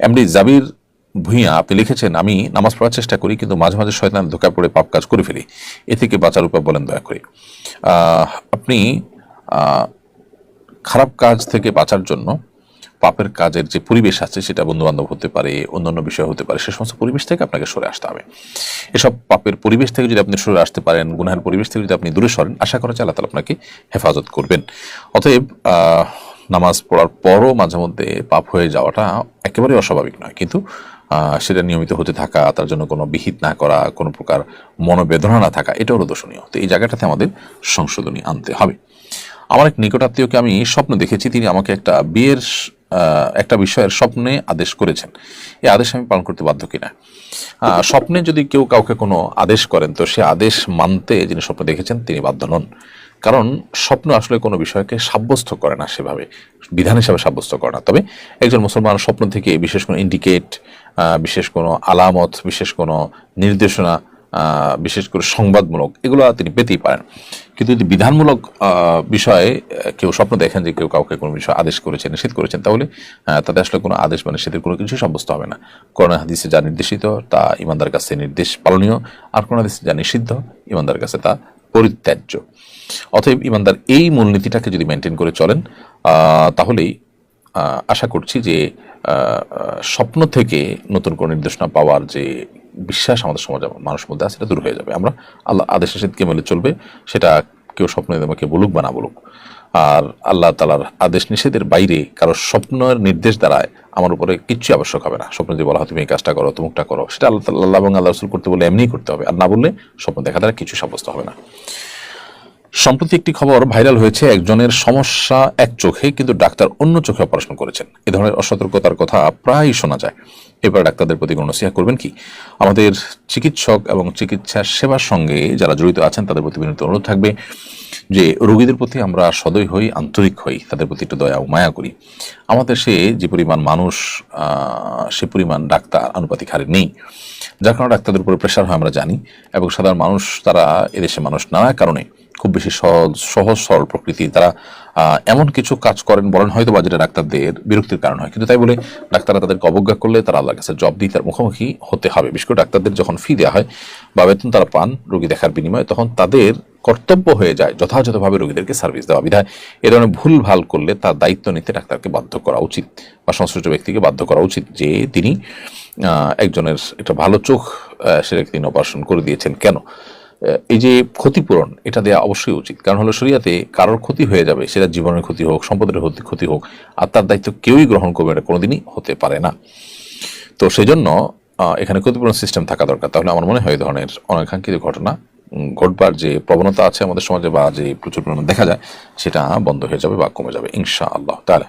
MD জাবির ভূঁইয়া আপনি লিখেছেন, আমি নামাজ পড়ার চেষ্টা করি কিন্তু মাঝে মাঝে শয়তান ধোঁকায় পড়ে পাপ কাজ করে ফেলি, এ থেকে বাঁচার উপায় বলেন দয়া করে। আপনি খারাপ কাজ থেকে বাঁচার জন্য পাপের কাজের যে পরিবেশ আছে সেটা বন্ধুবান্ধব হতে পারে, অন্যান্য বিষয় হতে পারে, সে সমস্ত পরিবেশ থেকে আপনাকে সরে আসতে হবে। এসব পাপের পরিবেশ থেকে যদি আপনি সরে আসতে পারেন, গুনাহের পরিবেশ থেকে যদি আপনি দূরে সরেন, আশা করা যায় আল্লাহ তাআলা আপনাকে হেফাজত করবেন। অতএব নামাজ পড়ার পরও মাঝে মধ্যে পাপ হয়ে যাওয়াটা একেবারেই অস্বাভাবিক নয়, কিন্তু সেটা নিয়মিত হতে থাকা, তার জন্য কোনো বিহিত না করা, কোনো প্রকার মনোবেদনা না থাকা, এটা হলো দোষণীয়। তো এই জায়গাটাতে আমাদের সংশোধনী আনতে হবে। আমার এক নিকটাত্মীয়কে আমি স্বপ্ন দেখেছি, তিনি আমাকে একটা বিয়ের একটা বিষয়ের স্বপ্নে আদেশ করেছেন। এই আদেশ আমি পালন করতে বাধ্য কিনা। স্বপ্নে যদি কেউ কাউকে কোনো আদেশ করেন, তো সে আদেশ মানতে যিনি স্বপ্ন দেখেছেন তিনি বাধ্য নন, কারণ স্বপ্ন আসলে কোনো বিষয়কে সাব্যস্ত করে না, সেভাবে বিধান হিসাবে সাব্যস্ত করে না। তবে একজন মুসলমান স্বপ্ন থেকে বিশেষ কোনো ইন্ডিকেট, বিশেষ কোনো আলামত, বিশেষ কোনো নির্দেশনা, বিশেষ করে সংবাদমূলক, এগুলো তিনি পেতেই পারেন। কিন্তু যদি বিধানমূলক বিষয়ে কেউ স্বপ্ন দেখেন যে কেউ কাউকে কোনো বিষয় আদেশ করেছেন, নিষেধ করেছেন, তাহলে তাদের আসলে কোনো আদেশ বা নিষেধের কোনো কিছু সাব্যস্ত হবে না। কোরআন হাদিসে যা নির্দেশিত তা ইমানদার কাছে নির্দেশ পালনীয়, আর কোরআন হাদিসে যা নিষিদ্ধ ইমানদার কাছে তা পরিত্যাজ্য। অতএব ইমানদার এই মূলনীতিটাকে যদি মেনটেন করে চলেন, তাহলেই আশা করছি যে স্বপ্ন থেকে নতুন কোনো নির্দেশনা পাওয়ার যে বিশ্বাস আমাদের সমাজে মানুষের মধ্যে আছে, সেটা দূর হয়ে যাবে। আমরা আল্লাহ আদেশ নিষেধকে মেনে চলবে, সেটা কেউ স্বপ্নে আমাকে বলুক বা না বলুক। আর আল্লাহ তাআলার আদেশ নিষেধের বাইরে কারো স্বপ্নের নির্দেশ দ্বারায় আমার উপরে কিচ্ছু আবশ্যক হবে না। স্বপ্ন যে বলা হয় তুমি এই কাজটা করো, তুমুকটা করো, সেটা আল্লাহ এবং আল্লাহ রাসূল করতে বলে এমনিই করতে হবে, আর না বললে স্বপ্ন দেখা দ্বারা কিছু সাব্যস্ত হবে না। সম্প্রতি একটি খবর ভাইরাল হয়েছে, একজনের সমস্যা এক চোখে কিন্তু ডাক্তার অন্য চোখে অপারেশন করেছেন। এ ধরনের অসতর্কতার কথা প্রায়ই শোনা যায়। এবার ডাক্তারদের প্রতি কোনো নসিহত করবেন কি? আমাদের চিকিৎসক এবং চিকিৎসা সেবার সঙ্গে যারা জড়িত আছেন তাদের প্রতি বিনীত অনুরোধ থাকবে যে রোগীদের প্রতি আমরা সদয় হই, আন্তরিক হই, তাদের প্রতি একটু দয়া ও মায়া করি। আমাদের যে পরিমাণ মানুষ, সে পরিমাণ ডাক্তার আনুপাতিক হারে নেই, যার কারণে ডাক্তারদের উপরে প্রেশার হয় আমরা জানি। এবং সাধারণ মানুষ, তারা এদেশে মানুষ নানা কারণে খুব বেশি সহজ সরল প্রকৃতি, তারা এমন কিছু কাজ করেন বলেন হয়তো বা যেটা ডাক্তারদের বিরক্তির কারণ হয়, কিন্তু তাই বলে ডাক্তাররা তাদেরকে অবজ্ঞা করলে তারা আল্লাহর কাছে জবাব দিয়ে তার মুখোমুখি হতে হবে। বিশেষ করে ডাক্তারদের যখন ফি দেওয়া হয় বা বেতন তারা পান রোগী দেখার বিনিময়ে, তখন তাদের কর্তব্য হয়ে যায় যথাযথভাবে রোগীদেরকে সার্ভিস দেওয়া। বিধায় এ ধরনের ভুল ভাল করলে তার দায়িত্ব নিতে ডাক্তারকে বাধ্য করা উচিত, বা সংশ্লিষ্ট ব্যক্তিকে বাধ্য করা উচিত যে তিনি একজনের একটা ভালো চোখ সেটাকে তিনি অপারেশন করে দিয়েছেন। কেন? এই যে ক্ষতিপূরণ, এটা দেওয়া অবশ্যই উচিত। কারণ হলো শরিয়াতে কারোর ক্ষতি হয়ে যাবে, সেটা জীবনের ক্ষতি হোক, সম্পদের ক্ষতি হোক, আর তার দায়িত্ব কেউই গ্রহণ করবে, এটা কোনোদিনই হতে পারে না। তো সেই জন্য এখানে ক্ষতিপূরণ সিস্টেম থাকা দরকার। তাহলে আমার মনে হয় এই ধরনের অনাকাঙ্ক্ষিত ঘটনা ঘটবার যে প্রবণতা আছে আমাদের সমাজে, বা যে প্রচুর পরিমাণে দেখা যায়, সেটা বন্ধ হয়ে যাবে বা কমে যাবে ইনশাআল্লাহ তাআলা।